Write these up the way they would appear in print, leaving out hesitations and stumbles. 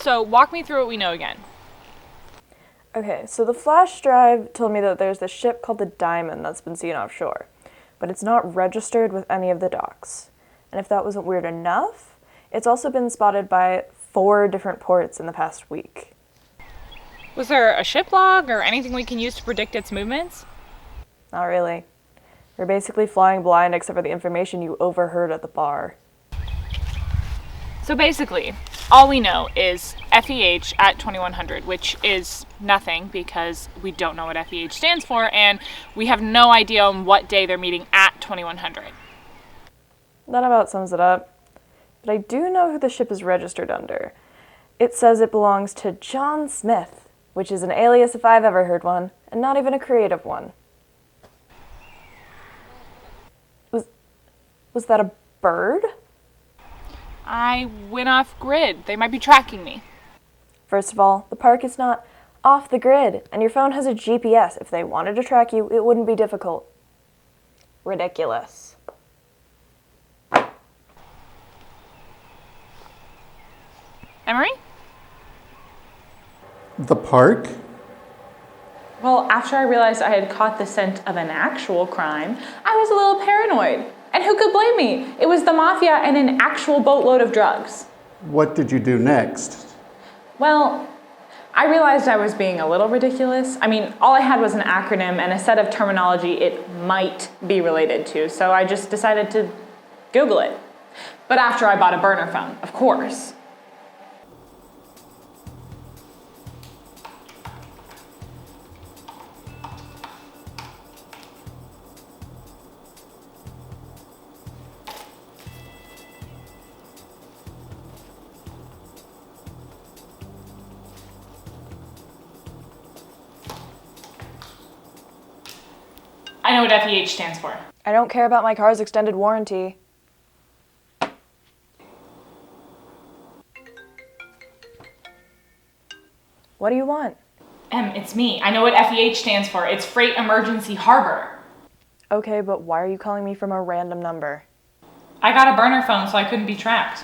So walk me through what we know again. Okay, so the flash drive told me that there's this ship called the Diamond that's been seen offshore, but it's not registered with any of the docks. And if that wasn't weird enough, it's also been spotted by 4 different ports in the past week. Was there a ship log or anything we can use to predict its movements? Not really. We're basically flying blind except for the information you overheard at the bar. So basically, all we know is FEH at 2100, which is nothing because we don't know what FEH stands for, and we have no idea on what day they're meeting at 2100. That about sums it up. But I do know who the ship is registered under. It says it belongs to John Smith, which is an alias if I've ever heard one, and not even a creative one. Was that a bird? I went off grid. They might be tracking me. First of all, the park is not off the grid, and your phone has a GPS. If they wanted to track you, it wouldn't be difficult. Ridiculous. Emery? The park? Well, after I realized I had caught the scent of an actual crime, I was a little paranoid. And who could blame me? It was the mafia and an actual boatload of drugs. What did you do next? Well, I realized I was being a little ridiculous. I mean, all I had was an acronym and a set of terminology it might be related to, so I just decided to Google it. But after I bought a burner phone, of course. I know what FEH stands for. I don't care about my car's extended warranty. What do you want? It's me. I know what FEH stands for. It's Freight Emergency Harbor. Okay, but why are you calling me from a random number? I got a burner phone, so I couldn't be tracked.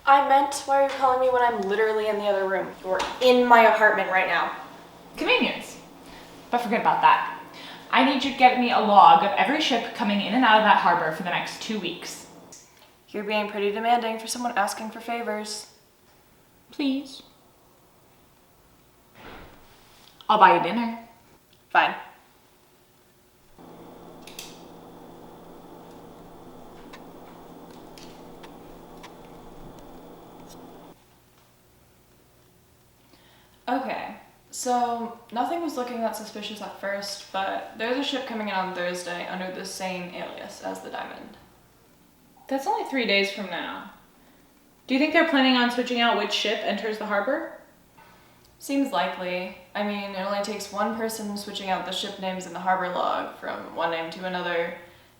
I meant, why are you calling me when I'm literally in the other room? You're in my apartment right now. Convenience. But forget about that. I need you to get me a log of every ship coming in and out of that harbor for the next 2 weeks. You're being pretty demanding for someone asking for favors. Please. I'll buy you dinner. Fine. Okay, so nothing was looking that suspicious at first, but there's a ship coming in on Thursday under the same alias as the Diamond. That's only 3 days from now. Do you think they're planning on switching out which ship enters the harbor? Seems likely. I mean, it only takes one person switching out the ship names in the harbor log from one name to another,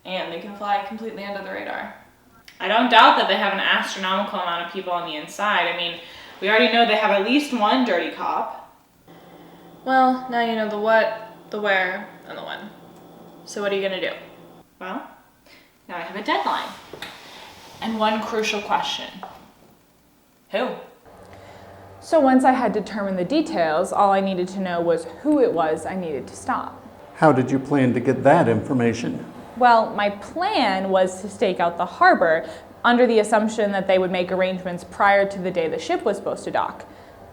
and they can fly completely under the radar. I don't doubt that they have an astronomical amount of people on the inside. I mean, we already know they have at least one dirty cop. Well, now you know the what, the where, and the when. So what are you gonna do? Well, now I have a deadline. And one crucial question. Who? So once I had determined the details, all I needed to know was who it was I needed to stop. How did you plan to get that information? Well, my plan was to stake out the harbor under the assumption that they would make arrangements prior to the day the ship was supposed to dock.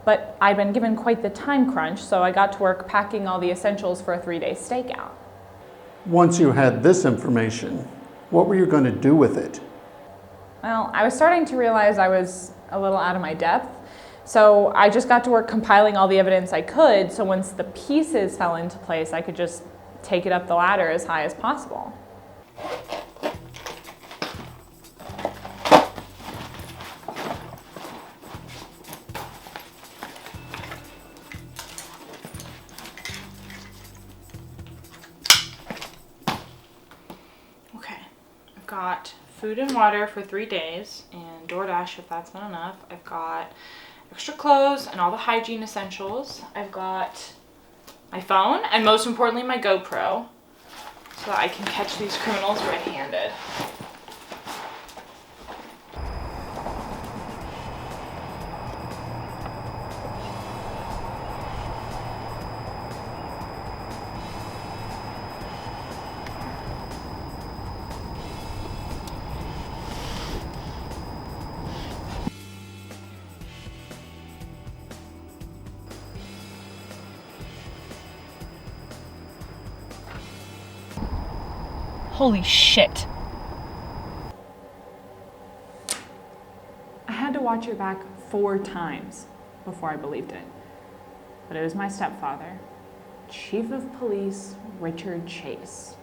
But I'd been given quite the time crunch, so I got to work packing all the essentials for a 3-day stakeout. Once you had this information, what were you going to do with it? Well, I was starting to realize I was a little out of my depth, so I just got to work compiling all the evidence I could, so once the pieces fell into place, I could just take it up the ladder as high as possible. Okay, I've got food and water for 3 days, and DoorDash if that's not enough. I've got extra clothes and all the hygiene essentials. I've got my phone, and most importantly, my GoPro, so that I can catch these criminals red-handed. Holy shit. I had to watch your back 4 times before I believed it. But it was my stepfather, Chief of Police Richard Chase.